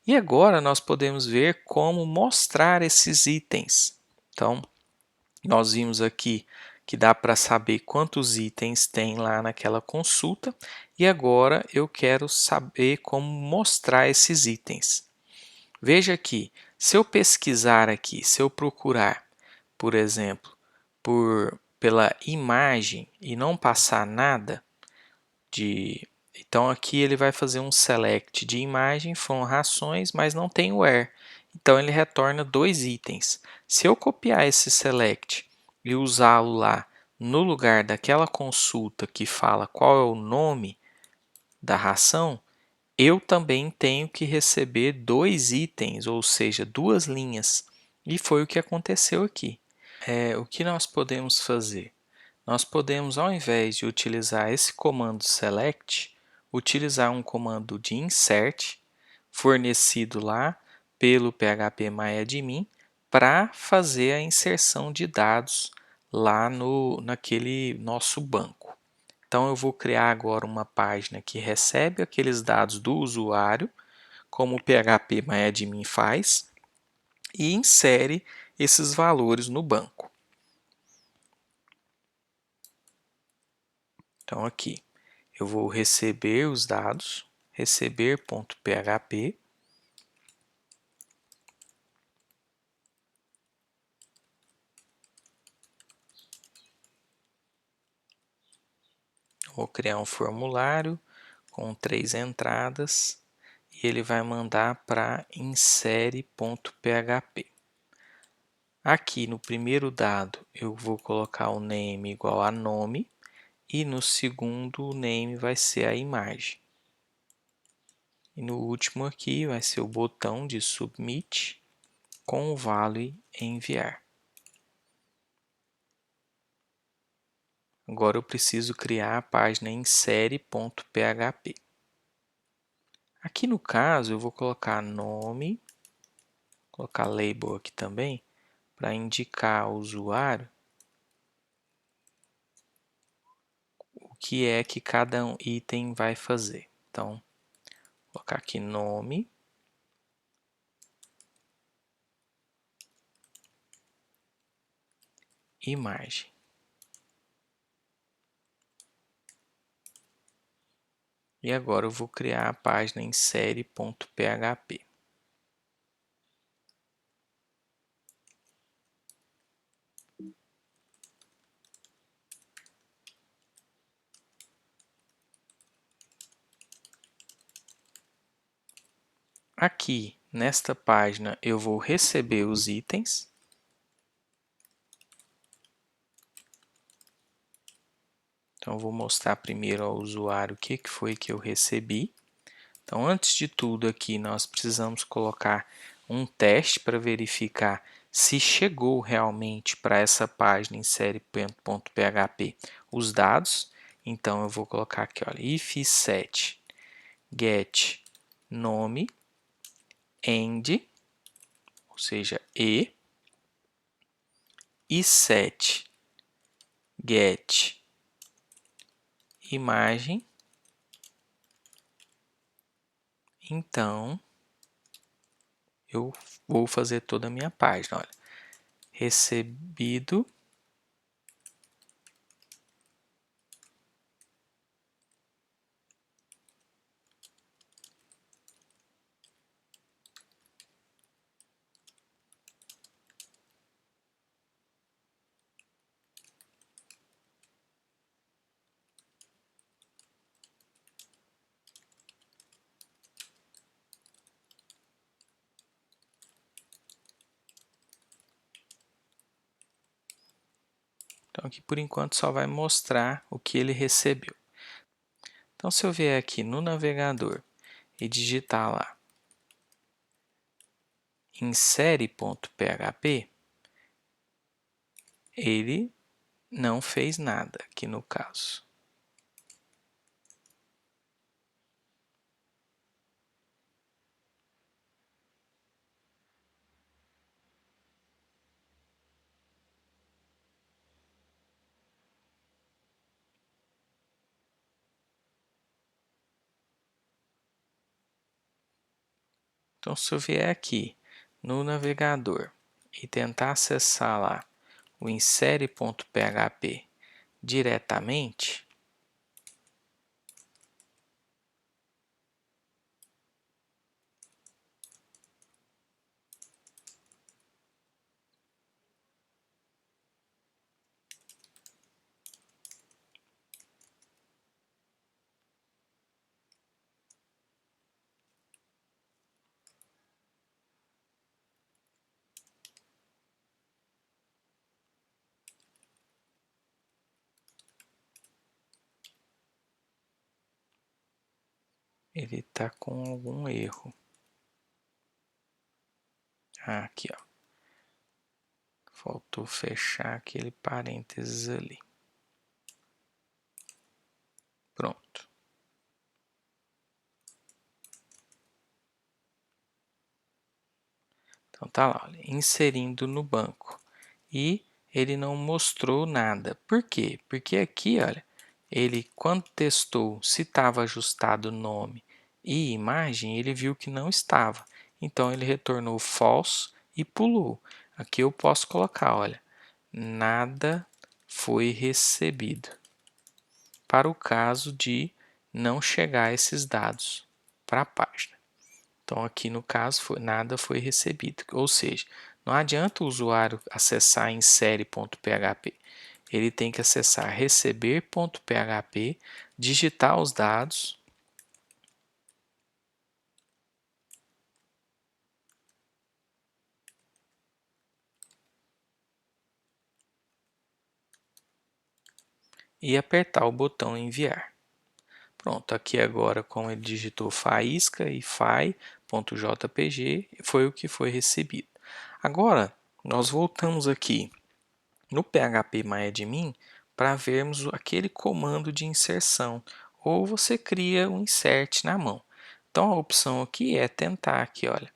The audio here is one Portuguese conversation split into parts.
E agora nós podemos ver como mostrar esses itens. Então, nós vimos aqui que dá para saber quantos itens tem lá naquela consulta e agora eu quero saber como mostrar esses itens. Veja aqui, se eu pesquisar aqui, se eu procurar, por exemplo, pela imagem e não passar nada então aqui ele vai fazer um select de imagem from rações, mas não tem where. Então ele retorna dois itens. Se eu copiar esse select e usá-lo lá no lugar daquela consulta que fala qual é o nome da ração, eu também tenho que receber dois itens, ou seja, duas linhas. E foi o que aconteceu aqui. O que nós podemos fazer? Nós podemos, ao invés de utilizar esse comando select, utilizar um comando de insert, fornecido lá pelo phpMyAdmin, para fazer a inserção de dados lá naquele nosso banco. Então, eu vou criar agora uma página que recebe aqueles dados do usuário, como o phpMyAdmin faz, e insere esses valores no banco. Então, aqui, eu vou receber os dados, receber.php, vou criar um formulário com 3 entradas e ele vai mandar para insere.php. Aqui no primeiro dado eu vou colocar o name igual a nome e no segundo o name vai ser a imagem. E no último aqui vai ser o botão de submit com o vale enviar. Agora eu preciso criar a página insere.php. Aqui no caso eu vou colocar nome, colocar label aqui também, para indicar ao usuário o que é que cada item vai fazer. Então, vou colocar aqui nome, imagem. E agora eu vou criar a página insere.php. Aqui, nesta página, eu vou receber os itens. Então, eu vou mostrar primeiro ao usuário o que foi que eu recebi. Então, antes de tudo aqui, nós precisamos colocar um teste para verificar se chegou realmente para essa página insere.php os dados. Então, eu vou colocar aqui, olha, if set get nome end, ou seja, e set get imagem. Então, eu vou fazer toda a minha página. Olha, recebido Então, aqui por enquanto só vai mostrar o que ele recebeu. Então, se eu vier aqui no navegador e digitar lá insere.php, ele não fez nada aqui no caso. Então, se eu vier aqui no navegador e tentar acessar lá o insere.php diretamente, ele está com algum erro. Ah, aqui, ó. Faltou fechar aquele parênteses ali. Pronto. Então tá lá, olha, inserindo no banco. E ele não mostrou nada. Por quê? Porque aqui, olha, ele quando testou se estava ajustado nome e imagem, ele viu que não estava. Então ele retornou false e pulou. Aqui eu posso colocar, olha, nada foi recebido. Para o caso de não chegar esses dados para a página. Então, aqui no caso, nada foi recebido. Ou seja, não adianta o usuário acessar insere.php. Ele tem que acessar receber.php, digitar os dados e apertar o botão enviar. Pronto, aqui agora, como ele digitou faísca e fai.jpg, foi o que foi recebido. Agora, nós voltamos aqui no php-myadmin para vermos aquele comando de inserção, ou você cria um insert na mão. Então a opção aqui é tentar aqui, olha,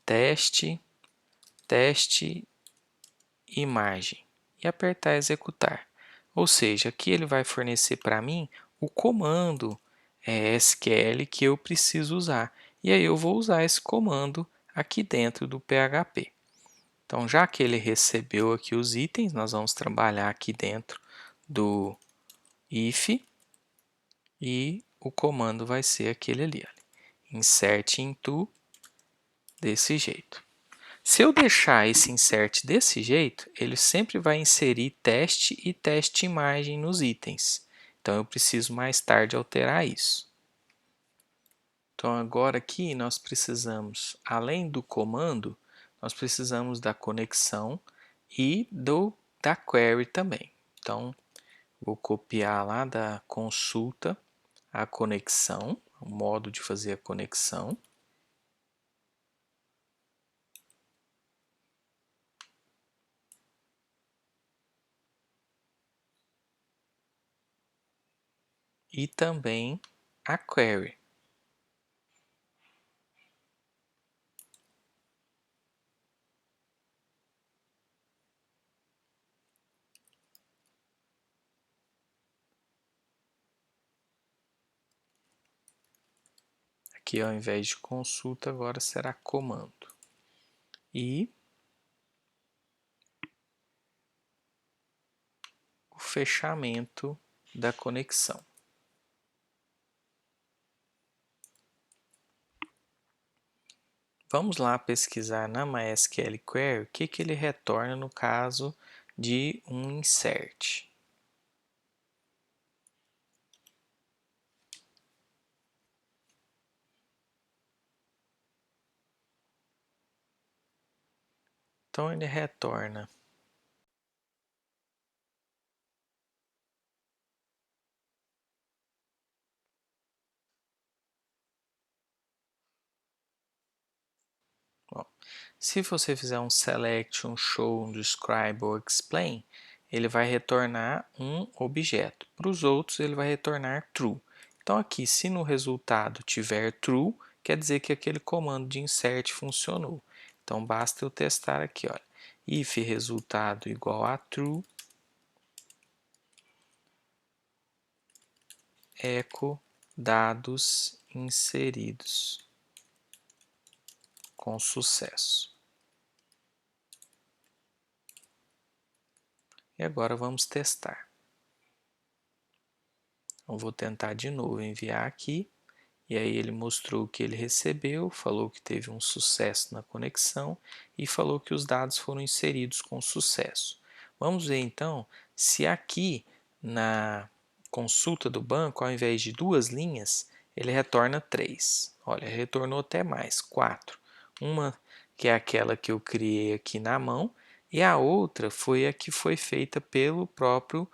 teste, teste, imagem e apertar executar. Ou seja, aqui ele vai fornecer para mim o comando SQL que eu preciso usar. E aí eu vou usar esse comando aqui dentro do PHP. Então, já que ele recebeu aqui os itens, nós vamos trabalhar aqui dentro do if e o comando vai ser aquele ali, olha, insert into desse jeito. Se eu deixar esse insert desse jeito, ele sempre vai inserir teste e teste imagem nos itens. Então, eu preciso mais tarde alterar isso. Então, agora aqui nós precisamos, além do comando, nós precisamos da conexão e da query também. Então, vou copiar lá da consulta a conexão, o modo de fazer a conexão. E também a query. Aqui ao invés de consulta agora será comando. E o fechamento da conexão. Vamos lá pesquisar na MySQL Query o que ele retorna no caso de um insert. Então ele retorna Bom, se você fizer um select, um show, um describe ou explain, ele vai retornar um objeto. Para os outros, ele vai retornar true. Então aqui, se no resultado tiver true, quer dizer que aquele comando de insert funcionou. Então basta eu testar aqui, olha, if resultado igual a true, echo dados inseridos. com sucesso. E agora vamos testar. Eu vou tentar de novo enviar aqui. E aí ele mostrou que ele recebeu, falou que teve um sucesso na conexão e falou que os dados foram inseridos com sucesso. Vamos ver então se aqui na consulta do banco, ao invés de 2 linhas, ele retorna 3. Olha, retornou até mais, 4. Uma que é aquela que eu criei aqui na mão e a outra foi a que foi feita pelo próprio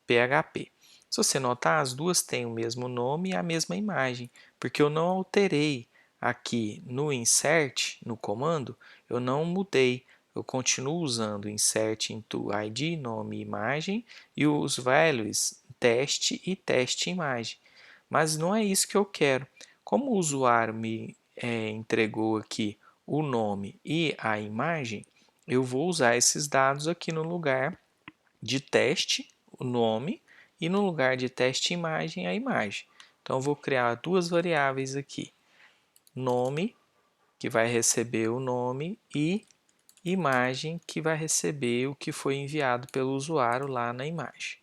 PHP. Se você notar, as duas têm o mesmo nome e a mesma imagem, porque eu não alterei aqui no insert, no comando, eu não mudei. Eu continuo usando insert into ID, nome e imagem, e os values teste e teste imagem. Mas não é isso que eu quero. Como o usuário me entregou aqui o nome e a imagem, eu vou usar esses dados aqui no lugar de teste, o nome, e no lugar de teste imagem, a imagem. Então, eu vou criar duas variáveis aqui. Nome, que vai receber o nome, e imagem, que vai receber o que foi enviado pelo usuário lá na imagem.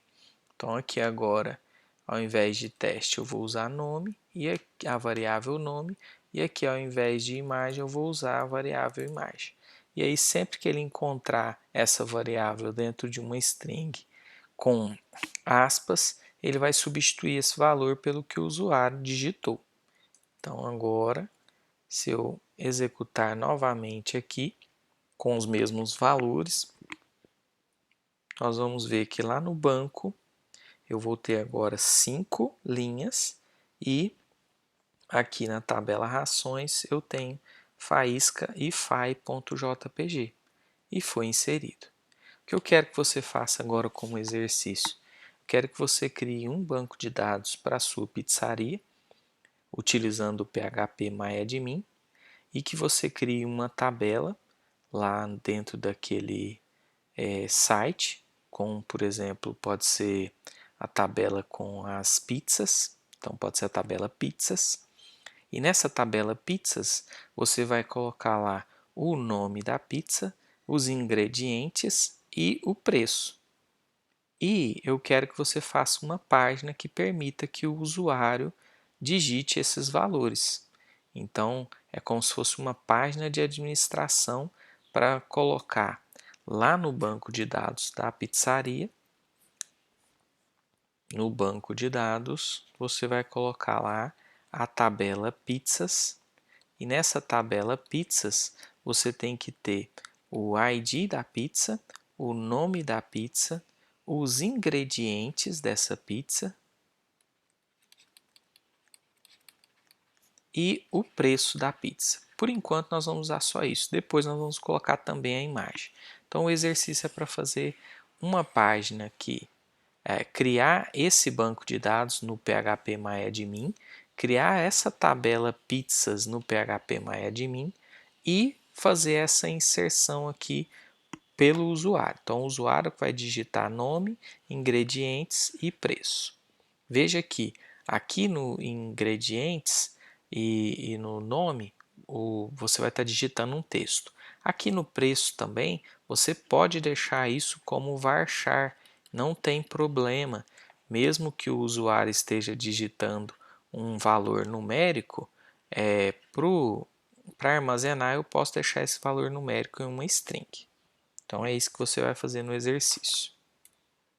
Então, aqui agora, ao invés de teste, eu vou usar nome, e a variável nome, e aqui ao invés de imagem, eu vou usar a variável imagem. E aí, sempre que ele encontrar essa variável dentro de uma string com aspas, ele vai substituir esse valor pelo que o usuário digitou. Então, agora, se eu executar novamente aqui, com os mesmos valores, nós vamos ver que lá no banco, eu vou ter agora 5 linhas e aqui na tabela rações eu tenho faísca e fai.jpg e foi inserido. O que eu quero que você faça agora como exercício? Quero que você crie um banco de dados para a sua pizzaria, utilizando o PHP MyAdmin, e que você crie uma tabela lá dentro daquele site, com, por exemplo, pode ser a tabela com as pizzas, então pode ser a tabela pizzas, e nessa tabela pizzas você vai colocar lá o nome da pizza, os ingredientes e o preço. E eu quero que você faça uma página que permita que o usuário digite esses valores. Então, é como se fosse uma página de administração para colocar lá no banco de dados da pizzaria. No banco de dados, você vai colocar lá a tabela pizzas. E nessa tabela pizzas, você tem que ter o ID da pizza, o nome da pizza, os ingredientes dessa pizza e o preço da pizza. Por enquanto nós vamos usar só isso, depois nós vamos colocar também a imagem. Então o exercício é para fazer uma página que criar esse banco de dados no PHP MyAdmin, criar essa tabela pizzas no PHP MyAdmin e fazer essa inserção aqui pelo usuário. Então o usuário vai digitar nome, ingredientes e preço. Veja que aqui no ingredientes e no nome, você vai estar digitando um texto. Aqui no preço também, você pode deixar isso como varchar, não tem problema. Mesmo que o usuário esteja digitando um valor numérico, para armazenar eu posso deixar esse valor numérico em uma string. Então é isso que você vai fazer no exercício.